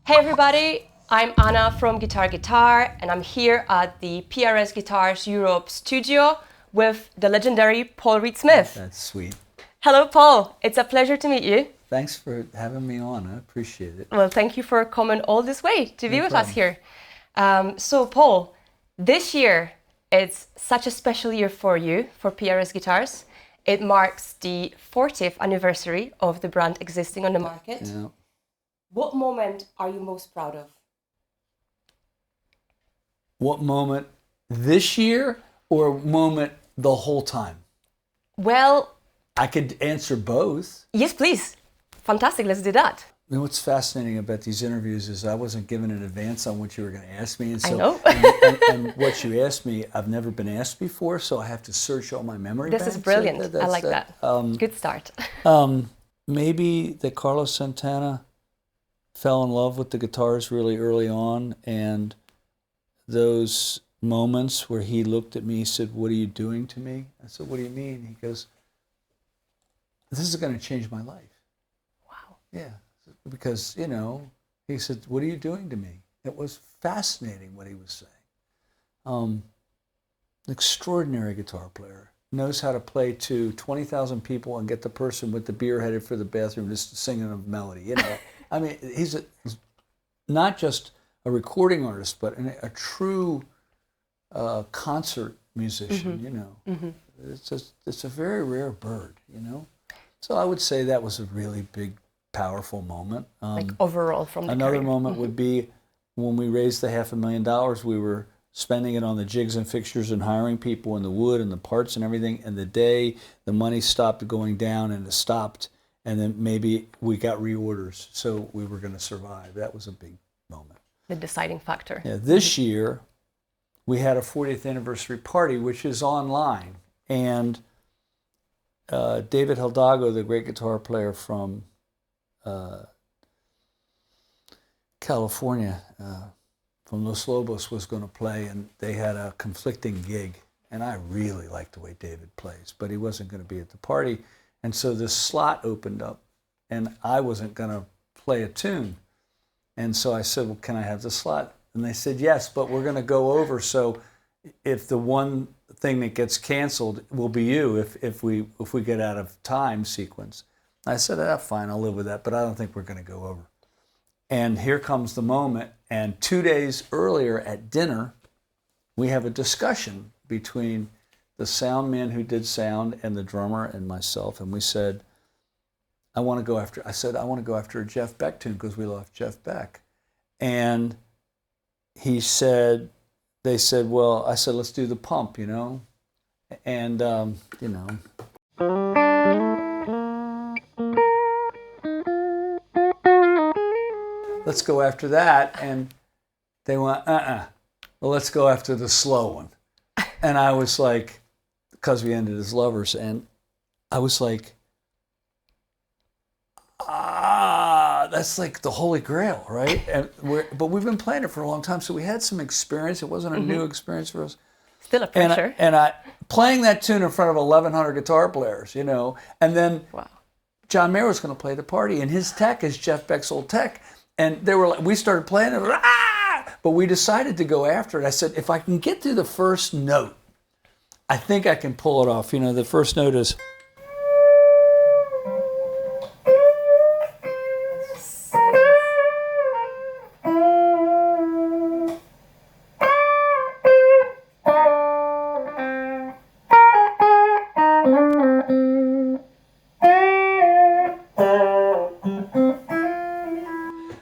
Hey everybody, I'm Anna from Guitar Guitar and I'm here at the PRS Guitars Europe studio with the legendary Paul Reed-Smith. That's sweet. Hello Paul, it's a pleasure to meet you. Thanks for having me on, I appreciate it. Well, thank you for coming all this way to be with us here. So Paul, this year it's such a special year for you, for PRS Guitars. It marks the 40th anniversary of the brand existing on the market. Yeah. What moment are you most proud of? What moment this year or moment the whole time? Well, I could answer both. yes, please. Fantastic, let's do that. You know what's fascinating about these interviews is I wasn't given an advance on what you were going to ask me. And so, I know. and what you asked me, I've never been asked before, so I have to search all my memory This banks. is brilliant. I like that. Good start. Maybe that Carlos Santana fell in love with the guitars really early on, and those moments where he looked at me, he said, "What are you doing to me?" I said, "What do you mean?" He goes, "This is going to change my life." Wow. Yeah, because, you know, he said, "What are you doing to me?" It was fascinating what he was saying. Extraordinary guitar player. Knows how to play to 20,000 people and get the person with the beer headed for the bathroom just singing a melody, you know. I mean, he's not just a recording artist, but a true concert musician, you know. It's a very rare bird, you know. So I would say that was a really big, powerful moment. Like overall from the Another career. moment would be when we raised the $500,000, we were spending it on the jigs and fixtures and hiring people and the wood and the parts and everything. And the day the money stopped going down and it stopped, and then maybe we got reorders, so we were going to survive. That was a big moment. The deciding factor. Yeah, this year, we had a 40th anniversary party, which is online. And David Hidalgo, the great guitar player from California, from Los Lobos, was going to play, and they had a conflicting gig. And I really like the way David plays, but he wasn't going to be at the party. And so this slot opened up, and I wasn't going to play a tune. And so I said, "Well, can I have the slot?" And they said, "Yes, but we're going to go over. So if the one thing that gets canceled will be you if we get out of time sequence." I said, "Fine, I'll live with that, but I don't think we're going to go over." And here comes the moment. And 2 days earlier at dinner, we have a discussion between the sound man who did sound and the drummer and myself. And we said, I want to go after a Jeff Beck tune because we love Jeff Beck. And they said, well, I said, let's do the pump, you know? And, you know. Let's go after that. And they went, well, let's go after the slow one. And I was like, because we ended as lovers, and I was like, that's like the Holy Grail, right? But we've been playing it for a long time, so we had some experience. It wasn't a new experience for us. Still a pressure. And I playing that tune in front of 1,100 guitar players, you know, and then John Mayer was going to play the party, and his tech is Jeff Beck's old tech, and they were like, we started playing it, but we decided to go after it. I said, if I can get through the first note, I think I can pull it off. You know, the first note is.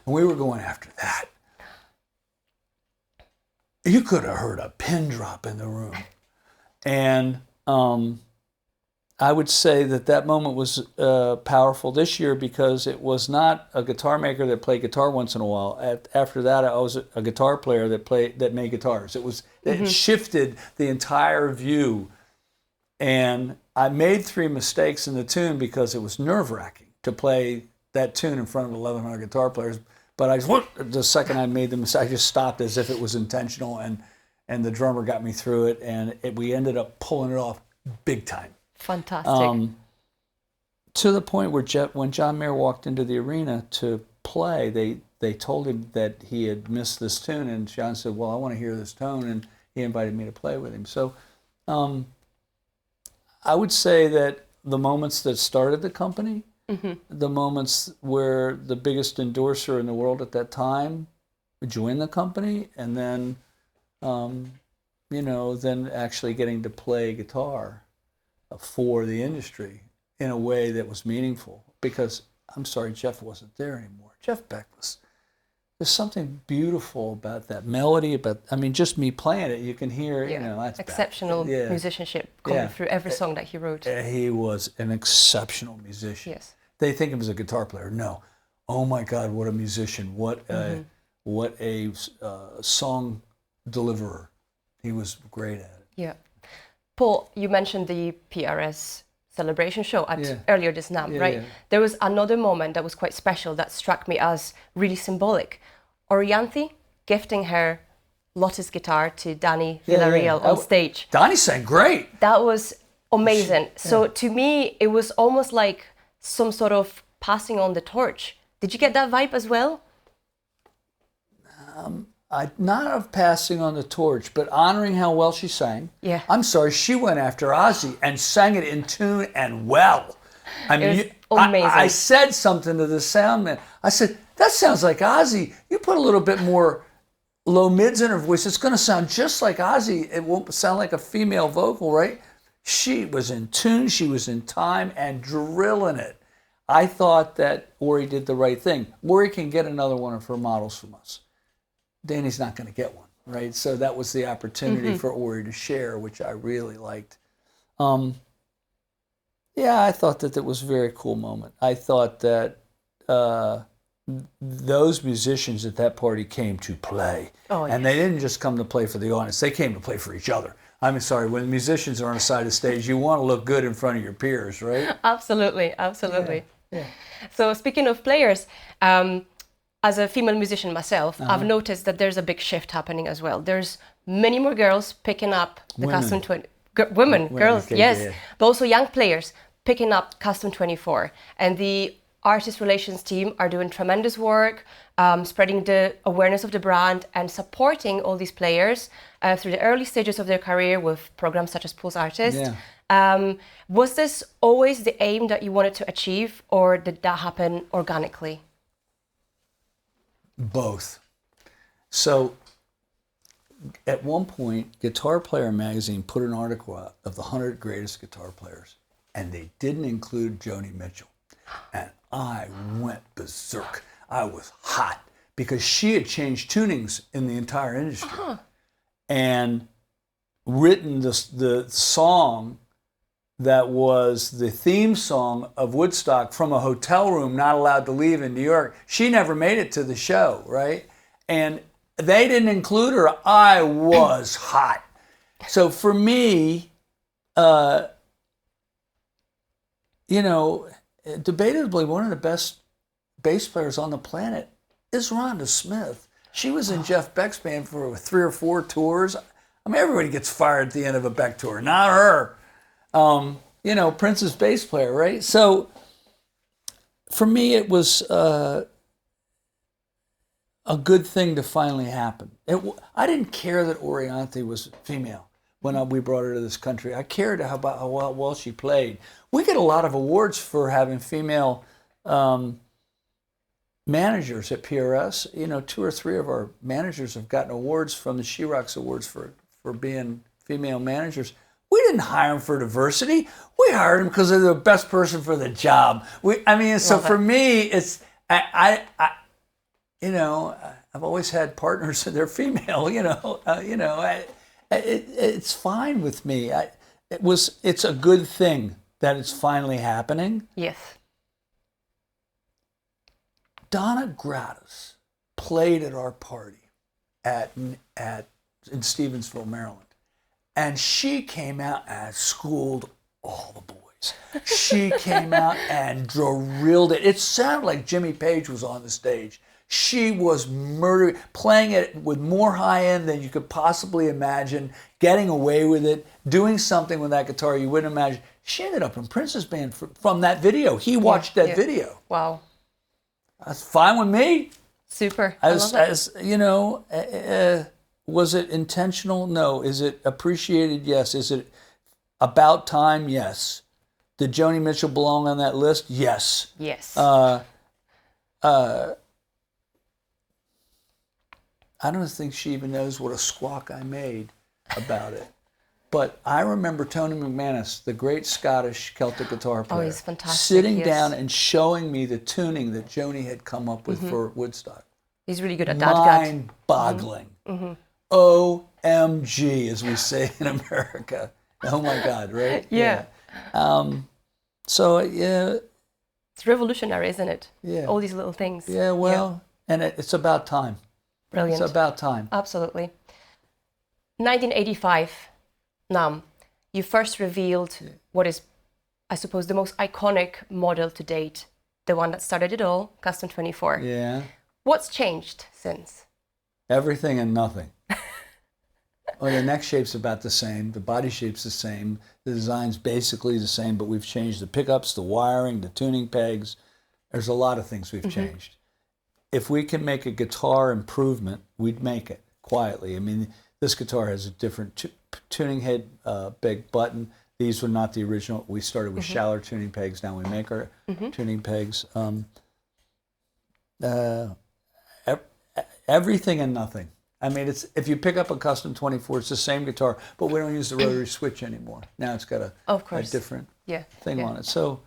And we were going after that. You could have heard a pin drop in the room. And I would say that moment was powerful this year because it was not a guitar maker that played guitar once in a while. After that, I was a guitar player that made guitars. It shifted the entire view. And I made 3 mistakes in the tune because it was nerve-wracking to play that tune in front of 1,100 guitar players. But the second I made the mistake, I just stopped as if it was intentional, and the drummer got me through it, and we ended up pulling it off big time. Fantastic. To the point where when John Mayer walked into the arena to play, they told him that he had missed this tune, and John said, well, I want to hear this tone, and he invited me to play with him. So I would say that the moments that started the company, the moments where the biggest endorser in the world at that time joined the company, and then, then actually getting to play guitar for the industry in a way that was meaningful. Because, I'm sorry, Jeff wasn't there anymore. Jeff Beck was, there's something beautiful about that melody, just me playing it, you can hear, that's exceptional musicianship coming through every song that he wrote. He was an exceptional musician. Yes. They think of him as a guitar player. No. Oh my God, what a musician. What a song deliverer. He was great at it. Yeah. Paul, you mentioned the PRS Celebration show earlier this NAMM, right? Yeah. There was another moment that was quite special that struck me as really symbolic. Orianthi gifting her Lotus guitar to Danny Villarreal on stage. Danny sang great. That was amazing. So to me, it was almost like some sort of passing on the torch. Did you get that vibe as well? Not of passing on the torch, but honoring how well she sang. Yeah. I'm sorry, she went after Ozzy and sang it in tune and well. I mean, it was amazing. I said something to the sound man. I said, that sounds like Ozzy. You put a little bit more low mids in her voice, it's going to sound just like Ozzy. It won't sound like a female vocal, right? She was in tune, she was in time, and drilling it. I thought that Ori did the right thing. Ori can get another one of her models from us. Danny's not going to get one, right? So that was the opportunity for Ori to share, which I really liked. I thought that was a very cool moment. I thought that those musicians at that party came to play. And they didn't just come to play for the audience. They came to play for each other. I'm sorry, when musicians are on the side of the stage, you want to look good in front of your peers, right? Absolutely. Yeah. So speaking of players, as a female musician myself, I've noticed that there's a big shift happening as well. There's many more girls picking up the Custom 20. Girls, yes. Yeah. But also young players picking up Custom 24. And the artist relations team are doing tremendous work, spreading the awareness of the brand and supporting all these players through the early stages of their career with programs such as Pulse Artist. Yeah. Was this always the aim that you wanted to achieve, or did that happen organically? Both. So at one point, Guitar Player magazine put an article out of the 100 greatest guitar players, and they didn't include Joni Mitchell. And I went berserk. I was hot because she had changed tunings in the entire industry and written the song that was the theme song of Woodstock from a hotel room, not allowed to leave in New York. She never made it to the show, right? And they didn't include her. I was hot. So for me, debatably one of the best bass players on the planet is Rhonda Smith. She was in Jeff Beck's band for 3 or 4 tours. I mean, everybody gets fired at the end of a Beck tour, not her. Prince's bass player, right? So for me, it was a good thing to finally happen. I didn't care that Orianthi was female when we brought her to this country. I cared about how well she played. We get a lot of awards for having female managers at PRS. 2 or 3 of our managers have gotten awards from the She-Rocks Awards for being female managers. We didn't hire them for diversity. We hired them because they're the best person for the job. So for me, it's I've always had partners that they're female. It's fine with me. It's a good thing that it's finally happening. Yes. Donna Gratis played at our party in Stevensville, Maryland. And she came out and schooled all the boys. She came out and drilled it. It sounded like Jimmy Page was on the stage. She was murdering, playing it with more high end than you could possibly imagine, getting away with it, doing something with that guitar you wouldn't imagine. She ended up in Prince's band from that video. He watched that video. Wow. That's fine with me. Super. I love it. As you know, was it intentional? No. Is it appreciated? Yes. Is it about time? Yes. Did Joni Mitchell belong on that list? Yes. Yes. I don't think she even knows what a squawk I made about it. But I remember Tony McManus, the great Scottish Celtic guitar player, he's fantastic, sitting down and showing me the tuning that Joni had come up with for Woodstock. He's really good at that. Mind-boggling. OMG, as we say in America. Oh my God, right? Yeah. So, yeah. It's revolutionary, isn't it? Yeah. All these little things. Yeah, well, and it's about time. Brilliant. It's about time. Absolutely. 1985, Nam, you first revealed what is, I suppose, the most iconic model to date, the one that started it all, Custom 24. Yeah. What's changed since? Everything and nothing. Well, the neck shape's about the same, the body shape's the same, the design's basically the same, but we've changed the pickups, the wiring, the tuning pegs. There's a lot of things we've changed. If we can make a guitar improvement, we'd make it quietly. I mean, this guitar has a different tuning head, big button. These were not the original. We started with shallower tuning pegs. Now we make our tuning pegs. Everything and nothing. I mean, it's if you pick up a Custom 24, it's the same guitar, but we don't use the rotary switch anymore. Now it's got a different thing on it. So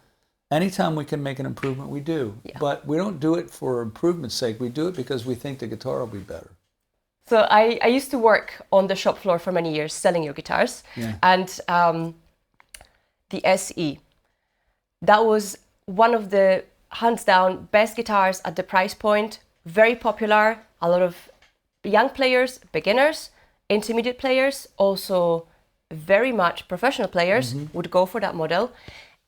anytime we can make an improvement, we do. Yeah. But we don't do it for improvement's sake. We do it because we think the guitar will be better. So I used to work on the shop floor for many years selling your guitars. Yeah. And the SE, that was one of the hands down best guitars at the price point. Very popular. A lot of young players, beginners, intermediate players, also very much professional players would go for that model.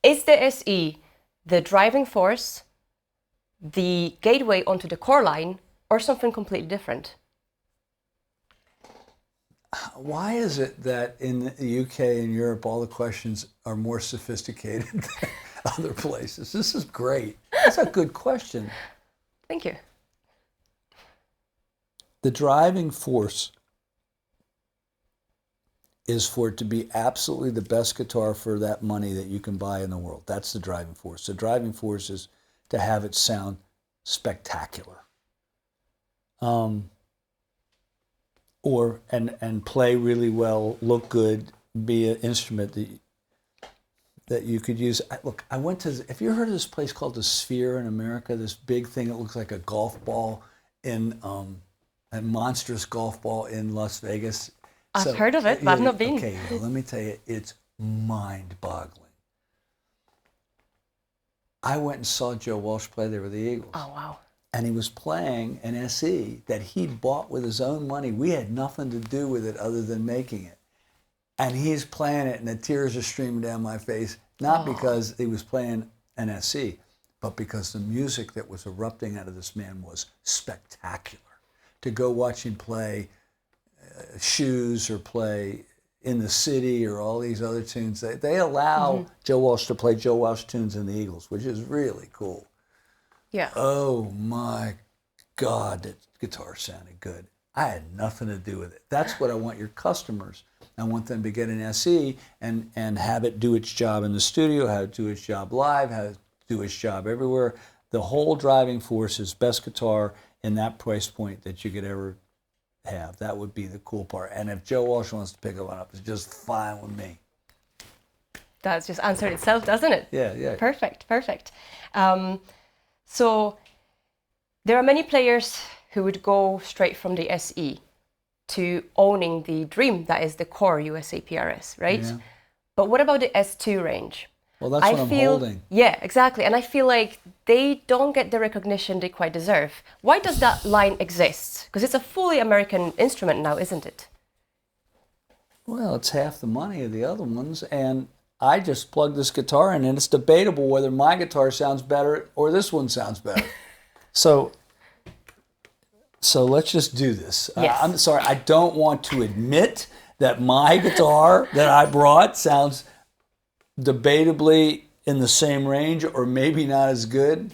Is the SE the driving force, the gateway onto the core line, or something completely different? Why is it that in the UK and Europe all the questions are more sophisticated than other places? This is great. That's a good question. Thank you. The driving force is for it to be absolutely the best guitar for that money that you can buy in the world. That's the driving force. The driving force is to have it sound spectacular. And play really well, look good, be an instrument that you could use. Look, I went to, have you heard of this place called the Sphere in America? This big thing that looks like a golf ball in, a monstrous golf ball in Las Vegas. I've heard of it, but I've not been. Okay, well, let me tell you, it's mind-boggling. I went and saw Joe Walsh play there with the Eagles. Oh, wow. And he was playing an SE that he'd bought with his own money. We had nothing to do with it other than making it. And he's playing it, and the tears are streaming down my face, not because he was playing an SE, but because the music that was erupting out of this man was spectacular. To go watch him play Shoes or play In the City or all these other tunes, they allow Joe Walsh to play Joe Walsh tunes in the Eagles, which is really cool. Yeah. Oh my God, that guitar sounded good. I had nothing to do with it. That's what I want your customers. I want them to get an SE and have it do its job in the studio, have it do its job live, have it do its job everywhere. The whole driving force is best guitar in that price point that you could ever have. That would be the cool part. And if Joe Walsh wants to pick one up, it's just fine with me. That's just answered itself, doesn't it? Yeah, yeah. Perfect, perfect. So there are many players who would go straight from the SE to owning the dream that is the core USA PRS, right? Yeah. But what about the S2 range? Well, that's what I'm holding. Yeah, exactly. And I feel like they don't get the recognition they quite deserve. Why does that line exist? Because it's a fully American instrument now, isn't it? Well, it's half the money of the other ones. And I just plugged this guitar in, and it's debatable whether my guitar sounds better or this one sounds better. So let's just do this. Yes. I'm sorry, I don't want to admit that my guitar that I brought sounds debatably in the same range or maybe not as good.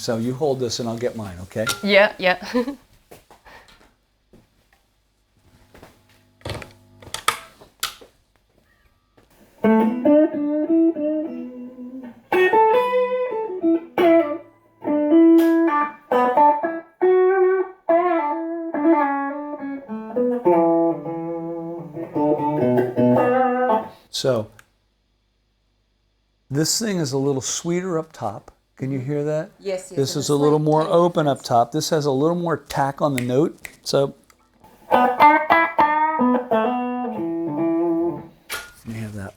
So you hold this and I'll get mine, okay? Yeah, yeah. So this thing is a little sweeter up top. Can you hear that? Yes, yes. This is a little more open up top. This has a little more tack on the note. So let me have that.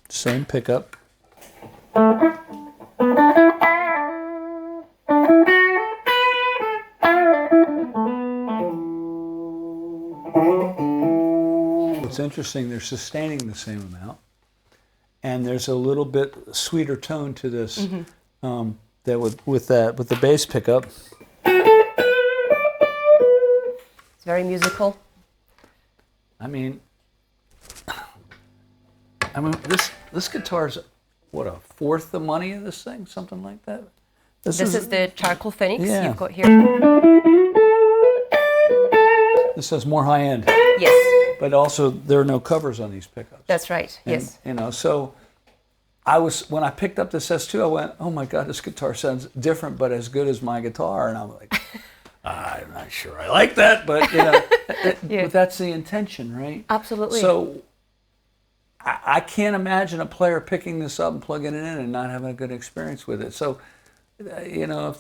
Same pickup. It's interesting, they're sustaining the same amount, and there's a little bit sweeter tone to this that with the bass pickup. It's very musical. I mean, this guitar's what, a fourth the money of this thing, something like that. This is the charcoal phoenix you've got here. This has more high end. Yes. But also, there are no covers on these pickups. That's right. And, yes. You know, so when I picked up this S2, I went, oh my God, this guitar sounds different, but as good as my guitar. And I'm like, I'm not sure I like that, but you know, but that's the intention, right? Absolutely. So I can't imagine a player picking this up and plugging it in and not having a good experience with it. So, you know,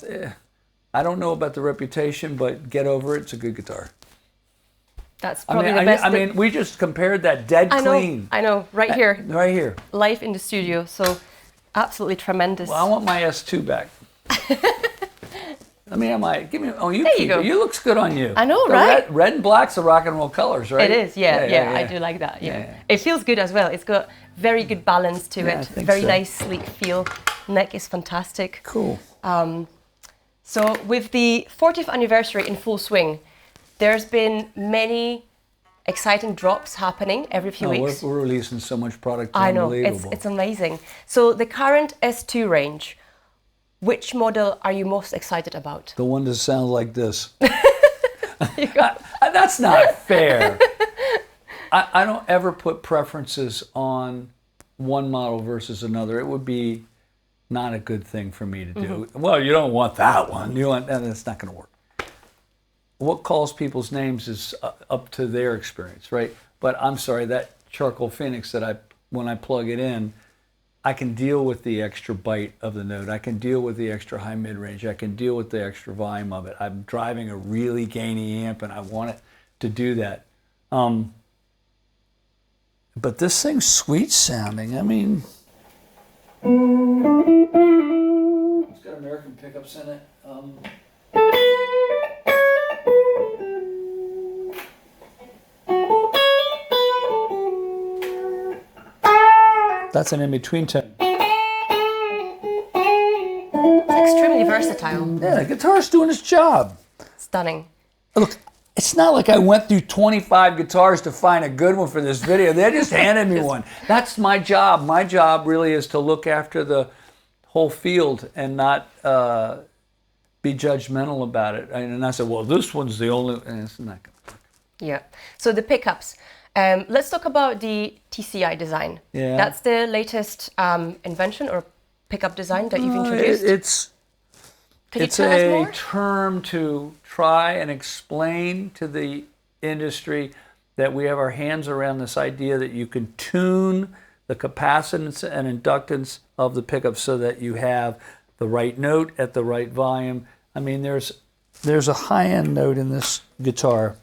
I don't know about the reputation, but get over it. It's a good guitar. That's probably the best. I mean, we just compared that dead clean. I know, right here. Right here. Live in the studio, so absolutely tremendous. Well, I want my S2 back. I mean, you there you go. You looks good on you. I know, right? Red and black's the rock and roll colors, right? It is, yeah. I do like that, yeah. It feels good as well. It's got very good balance to it. Very nice, sleek feel. Neck is fantastic. Cool. So with the 40th anniversary in full swing, there's been many exciting drops happening every few weeks. We're releasing so much product. I know, it's amazing. So the current S2 range, which model are you most excited about? The one that sounds like this. That's not fair. I don't ever put preferences on one model versus another. It would be not a good thing for me to do. Well, you don't want that one. You want, and it's not going to work. What calls people's names is up to their experience, right? But I'm sorry, that charcoal phoenix that when I plug it in, I can deal with the extra bite of the note. I can deal with the extra high mid-range. I can deal with the extra volume of it. I'm driving a really gainy amp and I want it to do that. But this thing's sweet sounding. I mean, it's got American pickups in it. That's an in-between tone. It's extremely versatile. Yeah, the guitar's doing its job. Stunning. Look, it's not like I went through 25 guitars to find a good one for this video. They just handed me one. That's my job. My job really is to look after the whole field and not be judgmental about it. And I said, well, this one's the only, and it's not going to work. Yeah. So the pickups. Let's talk about the TCI design. Yeah. That's the latest invention or pickup design that you've introduced. It's a term to try and explain to the industry that we have our hands around this idea that you can tune the capacitance and inductance of the pickup so that you have the right note at the right volume. I mean, there's a high-end note in this guitar.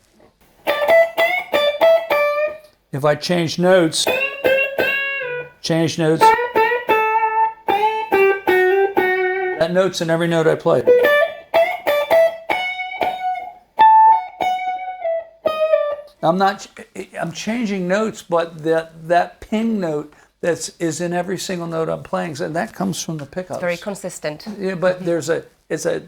If I change notes, that note's in every note I play. I'm changing notes, but that ping note is in every single note I'm playing, so that comes from the pickups. Very consistent. Yeah, but it's a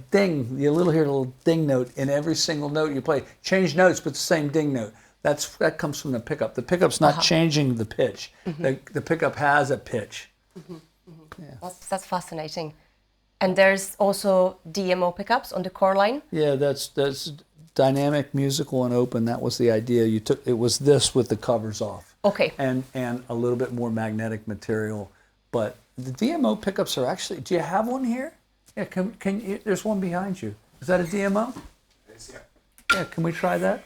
ding. You hear a little ding note in every single note you play. Change notes, but the same ding note. That comes from the pickup. The pickup's not changing the pitch. The pickup has a pitch. Yeah. That's fascinating. And there's also DMO pickups on the core line. Yeah, that's dynamic, musical, and open. That was the idea. It was this with the covers off. Okay. And a little bit more magnetic material. But the DMO pickups are actually. Do you have one here? Yeah. Can you, there's one behind you. Is that a DMO? Yes, yeah. Yeah. Can we try that?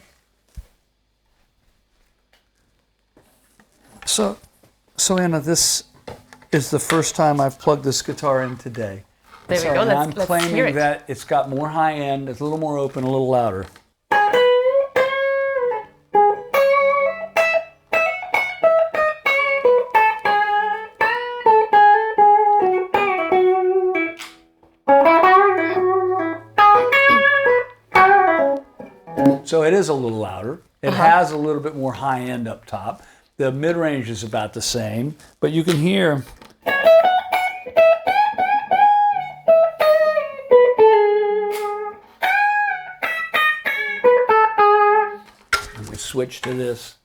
So Anna, this is the first time I've plugged this guitar in today. There we go. I'm Let's claiming hear it. that it's got more high end, it's a little more open, a little louder. So it is a little louder. It has a little bit more high end up top. The mid-range is about the same, but you can hear. We switch to this.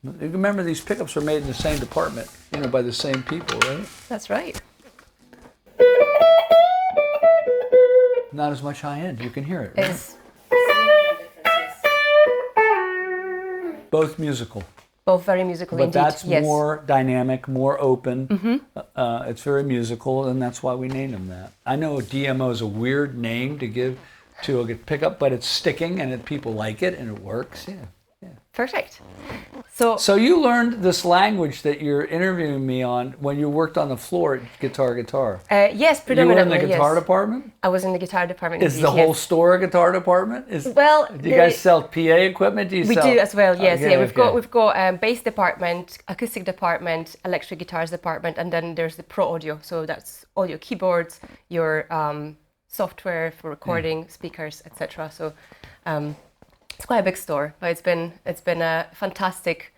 You remember these pickups were made in the same department, by the same people, right? That's right. Not as much high end. You can hear it. Right? It's Both musical. both very musical But indeed. that's Yes. more dynamic, more open. It's very musical, and that's why we named them that. I know DMO is a weird name to give to a pickup, but it's sticking, and people like it, and it works. Yeah. Perfect. So you learned this language that you're interviewing me on when you worked on the floor at Guitar. Yes, You were in predominantly. the guitar yes. department? I was in the guitar department. Is indeed, the whole yes. store a guitar department? Well, do you guys sell PA equipment? Do you we sell? do as well. Yes, Okay, yeah. okay. We've got bass department, acoustic department, electric guitars department, and then there's the pro audio. So that's all your keyboards, your software for recording, speakers, etc. So it's quite a big store, but it's been a fantastic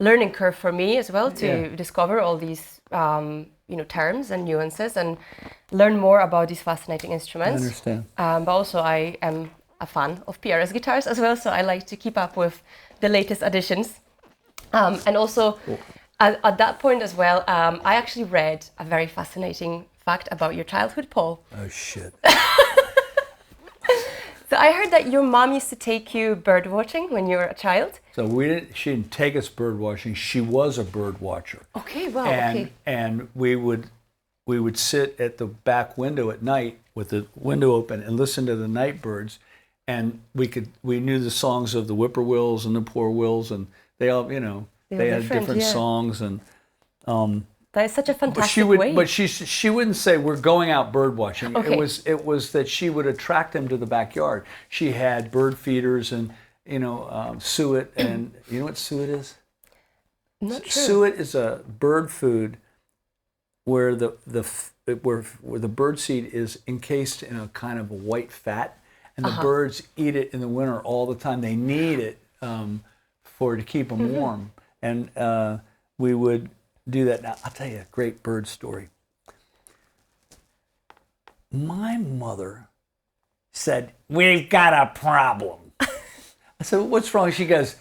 learning curve for me as well to discover all these terms and nuances and learn more about these fascinating instruments. I understand. But also I am a fan of PRS guitars as well, so I like to keep up with the latest additions. And also at that point as well, I actually read a very fascinating fact about your childhood, Paul. Oh shit. So I heard that your mom used to take you bird watching when you were a child. So she didn't take us bird watching. She was a bird watcher. Okay, wow, And we would sit at the back window at night with the window open and listen to the night birds, and we knew the songs of the whippoorwills and the poor wills, and they all they had different songs, and that is such a fantastic way. But she wouldn't say we're going out bird watching. Okay. It was that she would attract them to the backyard. She had bird feeders and suet, and you know what suet is? Not true. Suet is a bird food where the bird seed is encased in a kind of a white fat, and the birds eat it in the winter all the time. They need it to keep them warm, and we would do that. Now, I'll tell you a great bird story. My mother said, "We've got a problem." I said, "What's wrong?" She goes,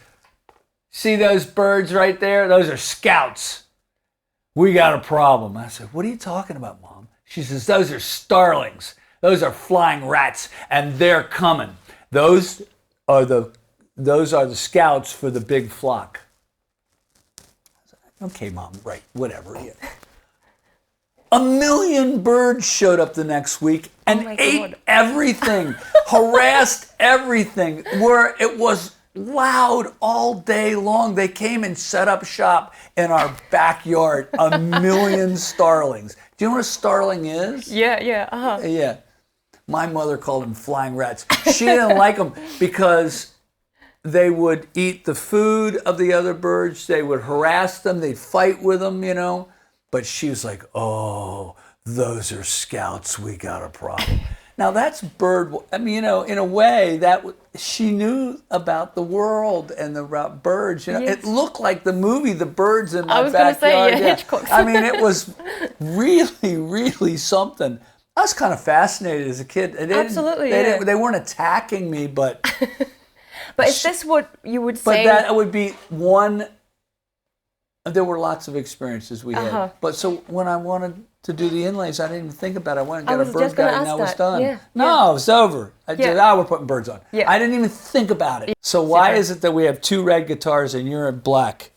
"See those birds right there? Those are scouts. We got a problem." I said, "What are you talking about, Mom?" She says, "Those are starlings. Those are flying rats, and they're coming. Those are the scouts for the big flock." Okay, Mom, right, whatever. Yeah. 1 million birds showed up the next week and ate everything, harassed everything, where it was loud all day long. They came and set up shop in our backyard, 1 million starlings. Do you know what a starling is? Yeah. Yeah. My mother called them flying rats. She didn't like them because they would eat the food of the other birds. They would harass them. They'd fight with them, But she was like, "Oh, those are scouts. We got a problem." Now that's bird. I mean, in a way that she knew about the world and about birds. Yes. It looked like the movie The Birds in My I was going to Backyard. say, Hitchcock. I mean, it was really, really something. I was kind of fascinated as a kid. Absolutely, They weren't attacking me, but. But is this what you would But say? that would be one. There were lots of experiences we had. But so when I wanted to do the inlays, I didn't even think about it. I went and got a bird guide and that was done. Yeah. No, it's over. I just, we're putting birds on. Yeah. I didn't even think about it. So why is it that we have 2 red guitars and you're in black?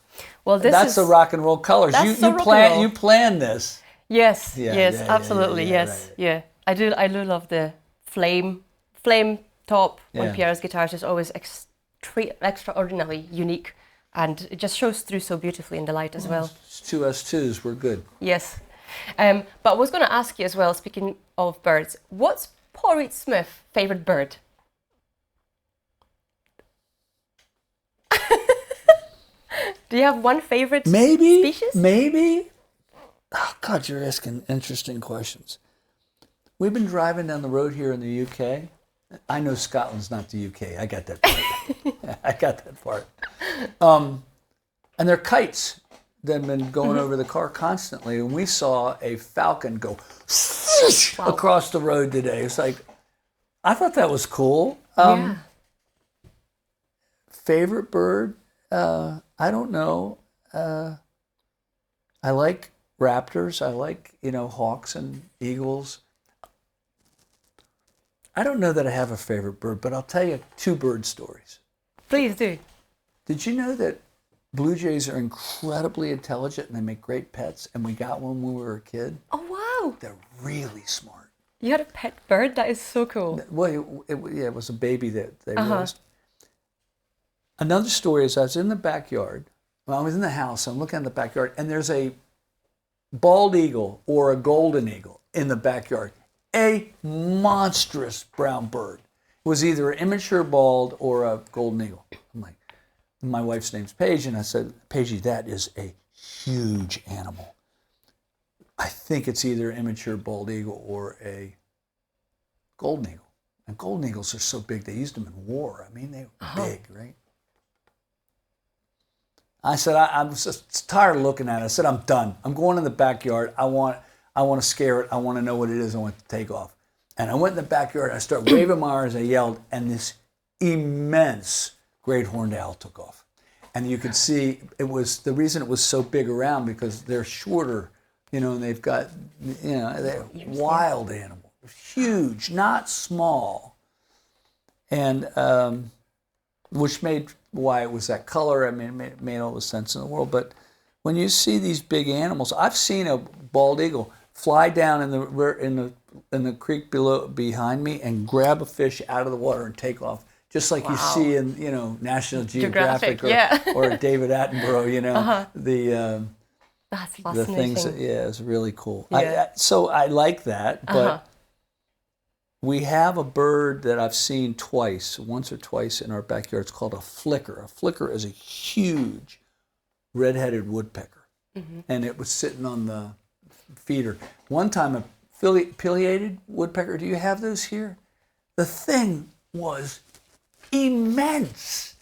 Well, that's the rock and roll colors. That's You planned this. Yes, Yeah, yes, yeah, absolutely, yeah, yes, right. yeah. I do love the flame top on PRS guitars. Is always extraordinarily unique, and it just shows through so beautifully in the light as well. 2 S2s, we're good. Yes, but I was going to ask you as well. Speaking of birds, what's Paul Reed Smith's favorite bird? Do you have one favorite species? Maybe. Oh, God, you're asking interesting questions. We've been driving down the road here in the UK. I know Scotland's not the UK. I got that part. I got that part. And they're kites that have been going over the car constantly. And we saw a falcon go across the road today. It's like, I thought that was cool. Favorite bird? I don't know. I like raptors. I like, hawks and eagles. I don't know that I have a favorite bird, but I'll tell you 2 bird stories. Please do. Did you know that blue jays are incredibly intelligent and they make great pets? And we got one when we were a kid. Oh, wow. They're really smart. You had a pet bird? That is so cool. Well, it was a baby that they raised. Another story is I was in the backyard. Well, I was in the house. I'm looking in the backyard, and there's a bald eagle or a golden eagle in the backyard. A monstrous brown bird. It was either an immature bald or a golden eagle. I'm like, my wife's name's Paige, and I said, Paigey, that is a huge animal. I think it's either an immature bald eagle or a golden eagle. And golden eagles are so big, they used them in war. I mean, they were big, right? I said, I'm just tired of looking at it. I said, I'm done. I'm going in the backyard. I want to scare it. I want to know what it is. I want to take off. And I went in the backyard. I started waving my arms. I yelled, and this immense great horned owl took off. And you could see the reason it was so big around because they're shorter, and they've got, they're wild animal, huge, not small, and which made why it was that color. I mean, it made all the sense in the world. But when you see these big animals, I've seen a bald eagle fly down in the creek behind me and grab a fish out of the water and take off, just like you see in National Geographic or David Attenborough. That's the fascinating. things. It's really cool. Yeah. So I like that, but. We have a bird that I've seen once or twice in our backyard. It's called a flicker. A flicker is a huge red-headed woodpecker. And it was sitting on the feeder. One time, a pileated woodpecker, do you have those here? The thing was immense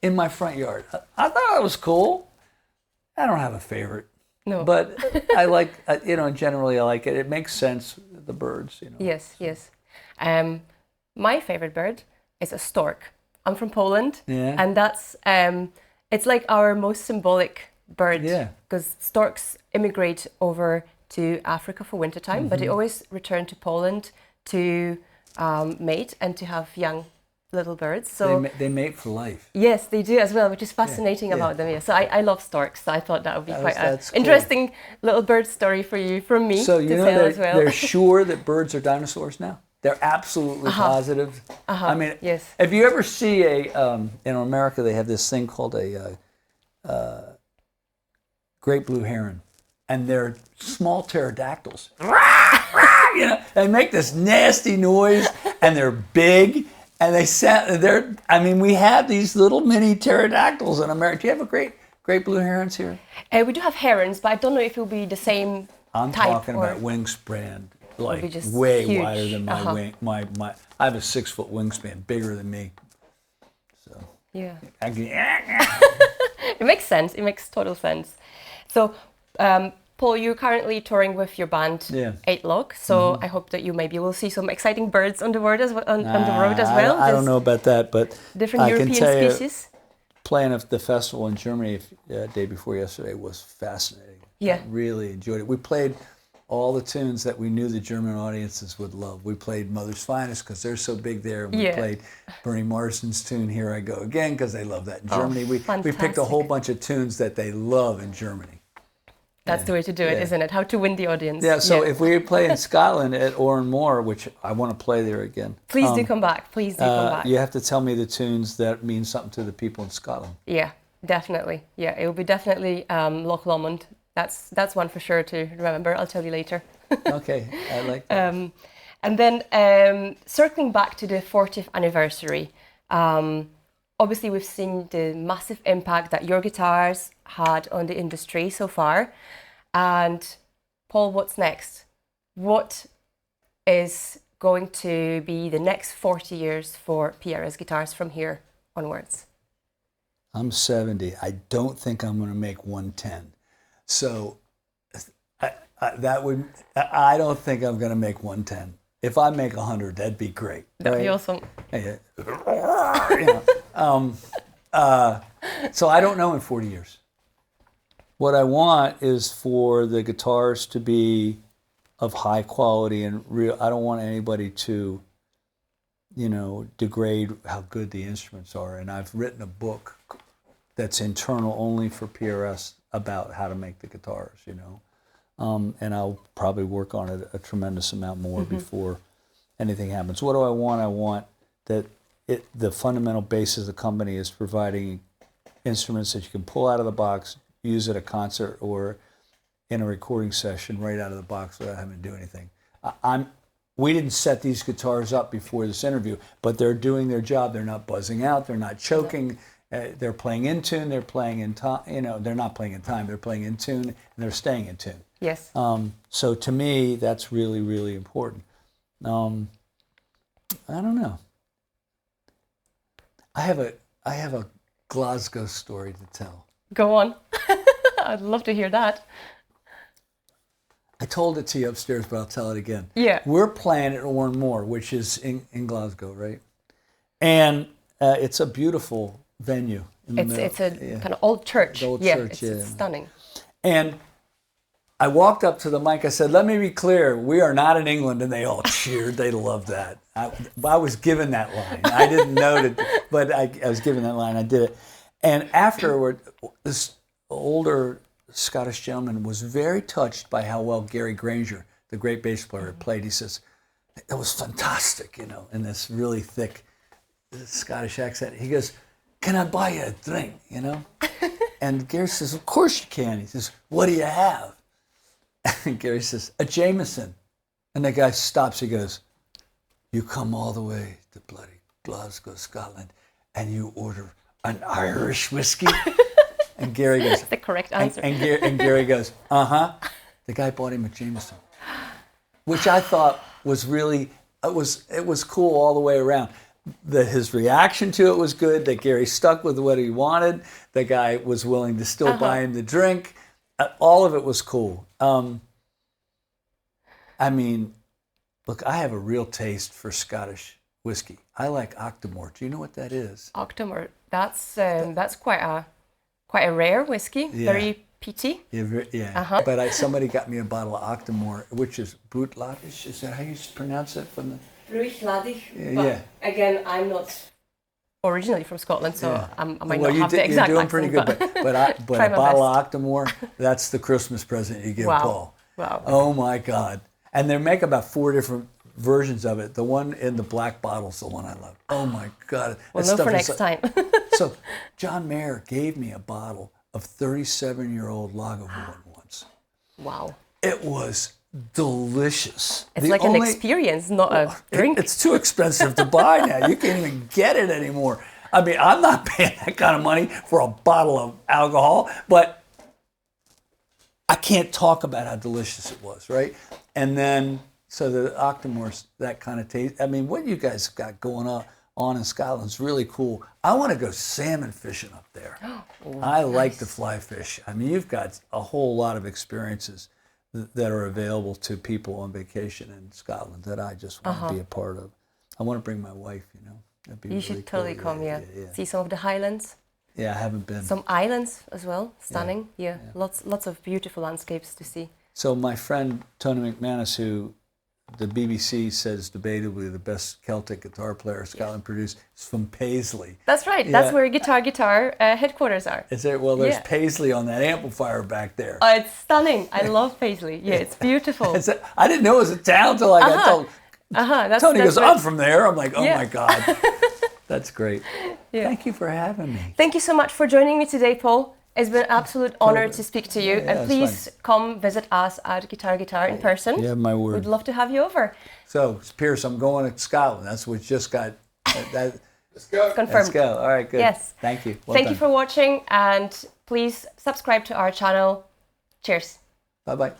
in my front yard. I thought it was cool. I don't have a favorite. No. But I like, generally I like it. It makes sense, the birds, Yes, yes. My favorite bird is a stork. I'm from Poland, and that's it's like our most symbolic bird. Because storks immigrate over to Africa for wintertime, but they always return to Poland to mate and to have young little birds. So they mate for life. Yes, they do as well, which is fascinating about them. Yeah. So I love storks. So I thought that would be quite an cool. interesting little bird story from me so, to tell as well. They're sure that birds are dinosaurs now? They're absolutely positive. I mean, yes. If you ever see in America, they have this thing called a great blue heron, and they're small pterodactyls. They make this nasty noise, and they're big, and we have these little mini pterodactyls in America. Do you have a great blue herons here? We do have herons, but I don't know if it will be the same I'm type. talking about wingspan. Like just way huge. wider than my wing. I have a 6-foot wingspan, bigger than me. So yeah, I can, it makes sense. It makes total sense. So Paul, you're currently touring with your band, Yeah. 8 Log, so I hope that you maybe will see some exciting birds on the road as well. On the road as well. I don't know about that, but Different I European can tell you, species. playing at the festival in Germany day before yesterday was fascinating. Yeah. I really enjoyed it. We played all the tunes that we knew the German audiences would love. We played Mother's Finest because they're so big there. And we played Bernie Marsden's tune Here I Go Again because they love that in Germany. We picked a whole bunch of tunes that they love in Germany. That's the way to do it, isn't it? How to win the audience. Yeah, so if we play in Scotland at Oranmore, which I want to play there again. Please do come back. Please do come back. You have to tell me the tunes that mean something to the people in Scotland. Yeah, definitely. Yeah, it will be definitely Loch Lomond. That's one for sure to remember. I'll tell you later. Okay, I like that. And then circling back to the 40th anniversary, obviously we've seen the massive impact that your guitars had on the industry so far. And Paul, what's next? What is going to be the next 40 years for PRS Guitars from here onwards? I'm 70. I don't think I'm going to make 110. So I don't think I'm going to make 110. If I make 100, that'd be great. That'd be awesome. You know, so I don't know in 40 years. What I want is for the guitars to be of high quality and real. I don't want anybody to, you know, degrade how good the instruments are. And I've written a book that's internal only for PRS about how to make the guitars, you know. And I'll probably work on it a tremendous amount more before anything happens. What do I want? I want that the fundamental basis of the company is providing instruments that you can pull out of the box, use at a concert or in a recording session right out of the box without having to do anything. We didn't set these guitars up before this interview, but they're doing their job. They're not buzzing out. They're not choking. They're playing in tune. They're playing in time. You know, they're not playing in time. They're playing in tune, and they're staying in tune. Yes. So to me, that's really, really important. I don't know. I have a Glasgow story to tell. Go on. I'd love to hear that. I told it to you upstairs, but I'll tell it again. Yeah. We're playing at Oranmore, which is in Glasgow, right? And it's a beautiful venue. It's a kind of old church. Old church, it's stunning. And I walked up to the mic. I said, "Let me be clear. We are not in England." And they all cheered. They loved that. I was given that line. I didn't know it, but I was given that line. I did it. And afterward, this older Scottish gentleman was very touched by how well Gary Granger, the great bass player, played. He says, "It was fantastic," you know, in this really thick Scottish accent. He goes, "Can I buy you a drink?" You know? And Gary says, "Of course you can." He says, "What do you have?" And Gary says, "A Jameson." And the guy stops. He goes, "You come all the way to bloody Glasgow, Scotland, and you order an Irish whiskey?" And Gary goes, That's the correct answer. And Gary goes, "Uh-huh." The guy bought him a Jameson, which I thought was really, it was cool all the way around. His reaction to it was good, that Gary stuck with what he wanted. The guy was willing to still buy him the drink. All of it was cool. I mean, look, I have a real taste for Scottish whiskey. I like Octomore. Do you know what that is? Octomore. That's quite a rare whiskey. Yeah. Very peaty. Yeah. But somebody got me a bottle of Octomore, which is Bruichladdich. Is that how you pronounce it? From the Bruichladdich. Yeah. Again, I'm not originally from Scotland, so I might well, not have the exact you're doing accent, pretty good. But a bottle of Octomore, that's the Christmas present you give Paul. Wow. Oh my God. And they make about 4 different versions of it. The one in the black bottle is the one I love. Oh my God. We'll know for next time. So John Mayer gave me a bottle of 37-year-old Lagavulin once. Wow. It was delicious. It's like an experience, not a drink. It's too expensive to buy now. You can't even get it anymore. I mean, I'm not paying that kind of money for a bottle of alcohol, but I can't talk about how delicious it was, right? And then, so the Octomore's that kind of taste. I mean, what you guys got going on in Scotland. It's really cool. I want to go salmon fishing up there. Oh, I like nice. to fly fish. I mean, you've got a whole lot of experiences that are available to people on vacation in Scotland that I just want to be a part of. I want to bring my wife, you know. That'd be You really should cool. totally come, yeah. See some of the highlands. Yeah, I haven't been. Some islands as well, stunning. Yeah. Lots of beautiful landscapes to see. So my friend Tony McManus, who the BBC says debatably the best Celtic guitar player Scotland produced, is from Paisley. That's right. That's where guitar headquarters are. Is there? Well, there's Paisley on that amplifier back there. Oh, it's stunning. I love Paisley. Yeah, it's beautiful. I didn't know it was a town until I got told. Tony goes, I'm from there. I'm like, oh my God. That's great. Yeah. Thank you for having me. Thank you so much for joining me today, Paul. It's been an absolute honor to speak to you. And please come visit us at Guitar in person. Yeah, my word. We'd love to have you over. So, Pierce, I'm going to Scotland. That's what just got. Let's go. Confirmed. Let's go. All right, good. Yes. Thank you. Well Thank done. you for watching, and please subscribe to our channel. Cheers. Bye-bye.